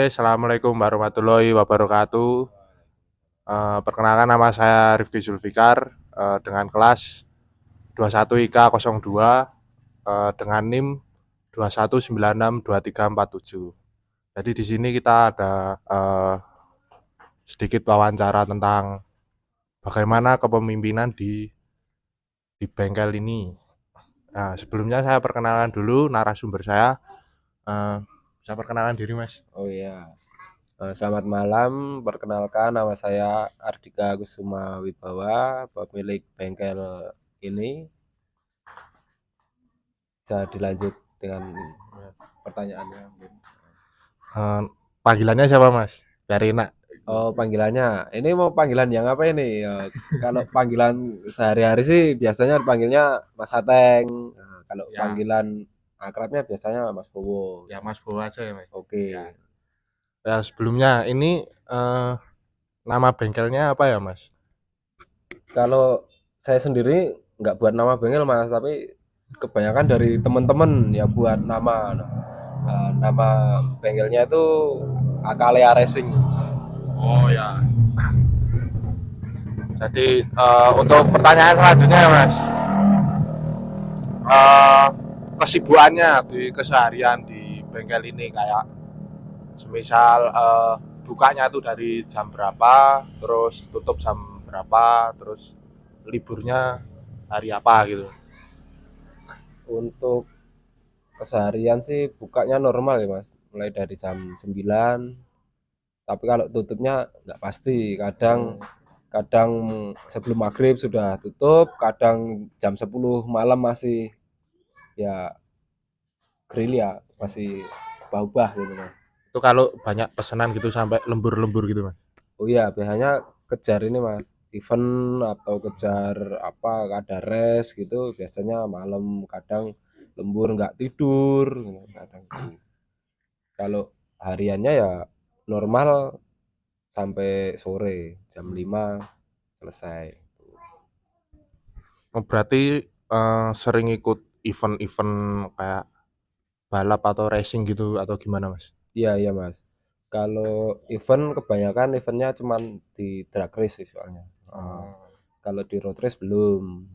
Assalamualaikum warahmatullahi wabarakatuh. Perkenalkan nama saya Rifki Zulfikar dengan kelas 21 IK 02 dengan NIM 21962347. Jadi di sini kita ada sedikit wawancara tentang bagaimana kepemimpinan di bengkel ini. Nah, sebelumnya saya perkenalkan dulu narasumber saya. Saya perkenalkan diri, Mas. Oh iya, selamat malam. Perkenalkan nama saya Ardika Kusuma Wibawa, pemilik bengkel ini. Bisa dilanjut dengan pertanyaannya. Eh, Panggilannya siapa, Mas? Biar enak. Oh, panggilannya. Ini mau panggilan yang apa ini? Kalau panggilan sehari-hari sih biasanya dipanggilnya Mas Ateng. Nah, kalau Ya, panggilan akrabnya biasanya Mas Bowo. ya Mas Bowo aja ya, Mas. Oke. Ya. Ya, sebelumnya ini nama bengkelnya apa ya, Mas? Kalau saya sendiri nggak buat nama bengkel Mas, tapi kebanyakan dari teman-teman ya buat nama. Nama bengkelnya itu Akalea Racing. Oh ya. Jadi untuk pertanyaan selanjutnya ya, Mas. Eh, Kesibukannya di keseharian di bengkel ini kayak semisal bukanya tuh dari jam berapa, terus tutup jam berapa, terus liburnya hari apa gitu. Untuk keseharian sih bukanya normal ya Mas, mulai dari jam 9. Tapi kalau tutupnya nggak pasti. Kadang Oh, kadang sebelum maghrib sudah tutup, kadang jam 10 malam masih ya grill ya, masih ubah gitu Mas. itu kalau banyak pesanan gitu sampai lembur-lembur gitu, Mas. Oh iya, biasanya kejar ini Mas, event atau kejar apa, ada race gitu, biasanya malam, kadang lembur nggak tidur, gitu, kadang gitu. Kalau hariannya ya normal sampai sore, jam 5 selesai. Oh, berarti sering ikut event-event kayak balap atau racing gitu atau gimana, Mas? Iya iya Mas. Kalau event kebanyakan eventnya cuman di drag race sih soalnya. Oh. Kalau di road race belum.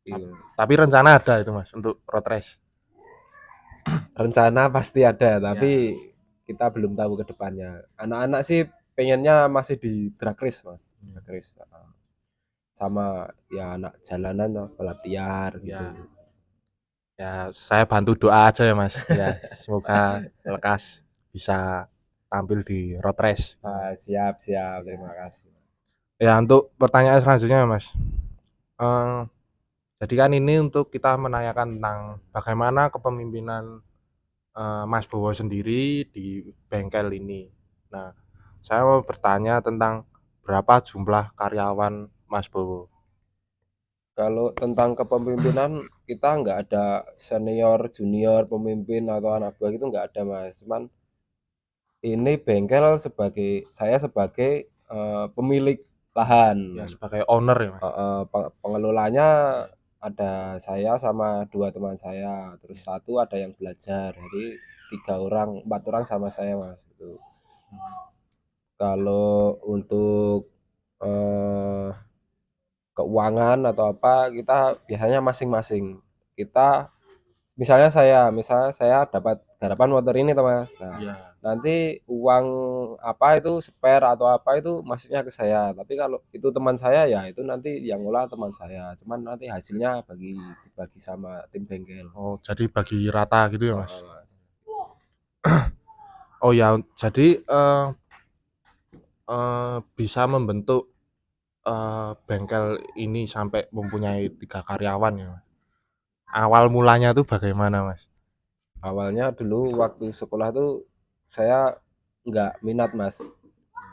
Iya. Tapi rencana ada itu, Mas, untuk road race. Rencana pasti ada, tapi Ya. kita belum tahu ke depannya. Anak-anak sih pengennya masih di drag race, Mas. Drag race. Sama ya anak jalanan lah, balap liar gitu. Ya, ya saya bantu doa aja ya, Mas. Ya, semoga lekas bisa tampil di road race. Siap, siap. Ya. Terima kasih. Ya, untuk pertanyaan selanjutnya, Mas. Eh, jadi kan ini untuk kita menanyakan tentang bagaimana kepemimpinan Mas Bowo sendiri di bengkel ini. Nah, saya mau bertanya tentang berapa jumlah karyawan Mas Bowo. Kalau tentang kepemimpinan, kita nggak ada senior, junior, pemimpin atau anak buah gitu nggak ada, Mas. Cuman ini bengkel saya sebagai pemilik lahan. Ya, sebagai owner ya, Mas. Pengelolanya ada saya sama 2 teman saya, terus satu ada yang belajar. Jadi 4 orang sama saya, Mas, gitu. Kalau untuk eh, keuangan atau apa kita biasanya masing-masing. Misalnya saya dapat garapan motor ini tuh Mas. Nah, Iya. nanti uang apa itu spare atau apa itu masuknya ke saya. Tapi kalau itu teman saya ya itu nanti yang ngolah teman saya. Cuman nanti hasilnya dibagi sama tim bengkel. Oh, jadi bagi rata gitu ya, Mas. Heeh, Mas. Oh ya, jadi bisa membentuk bengkel ini sampai mempunyai 3 karyawan ya, Mas. Awal mulanya tuh bagaimana, Mas? Awalnya dulu waktu sekolah tuh saya nggak minat Mas.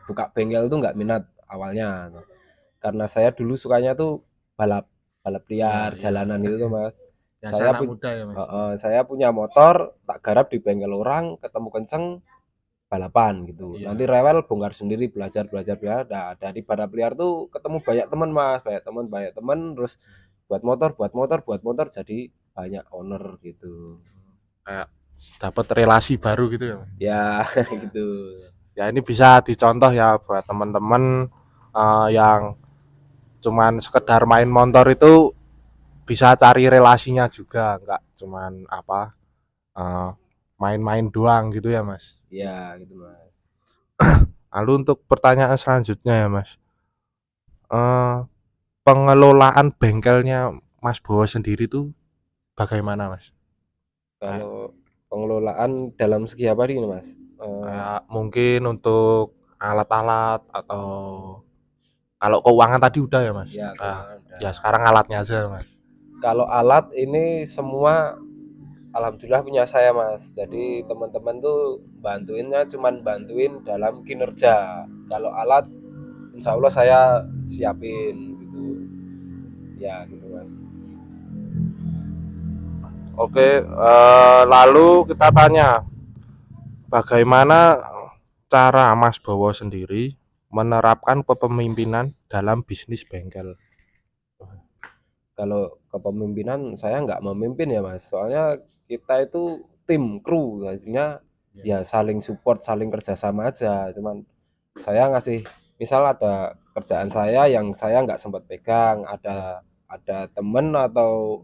Buka bengkel tuh nggak minat awalnya. Karena saya dulu sukanya tuh balap balap liar Ya, ya. jalanan itu tuh Mas. Biasa Saya anak pun muda ya, Mas. saya punya motor tak garap di bengkel orang, ketemu kenceng, balapan gitu. Nanti Iya. rewel bongkar sendiri, belajar belajar belajar. Nah, dari balap liar tuh ketemu banyak teman Mas, banyak teman terus buat motor jadi banyak owner gitu. Kayak dapat relasi baru gitu ya, Mas? Ya, gitu. Ya ini bisa dicontoh ya buat teman-teman yang cuman sekedar main motor itu bisa cari relasinya juga, nggak cuman apa eh, main-main doang gitu ya, Mas. Ya, gitu, Mas. Lalu untuk pertanyaan selanjutnya ya, Mas. Eh, Pengelolaan bengkelnya Mas Bowo sendiri tuh bagaimana, Mas? Kayak, Kalau pengelolaan dalam segi apa nih, Mas? kayak mungkin untuk alat-alat atau kalau keuangan tadi udah ya, Mas. Ya, keuangan Ya udah. sekarang alatnya aja, Mas. Kalau alat ini semua alhamdulillah punya saya, Mas. Jadi teman-teman tuh bantuinnya cuman bantuin dalam kinerja. Kalau alat insya Allah saya siapin gitu. Ya, gitu, Mas. Oke, lalu kita tanya, bagaimana cara Mas Bowo sendiri menerapkan kepemimpinan dalam bisnis bengkel? Kalau kepemimpinan saya nggak memimpin ya, Mas. Soalnya kita itu tim, kru, artinya ya saling support, saling kerjasama aja. Cuman saya ngasih, misal ada kerjaan saya yang saya nggak sempat pegang, ada temen atau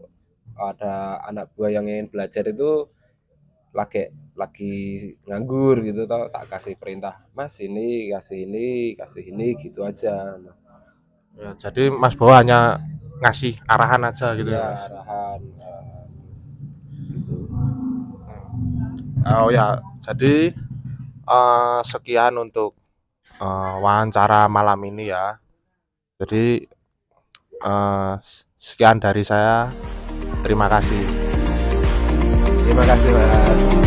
ada anak buah yang ingin belajar itu lagi nganggur gitu tau, tak kasih perintah, Mas ini kasih ini gitu aja. Nah, Ya, jadi Mas Bowo hanya ngasih arahan aja gitu ya, ya Mas. arahan gitu. Oh ya, jadi sekian untuk wawancara malam ini ya. Jadi sekian dari saya. Terima kasih. Terima kasih, Mas.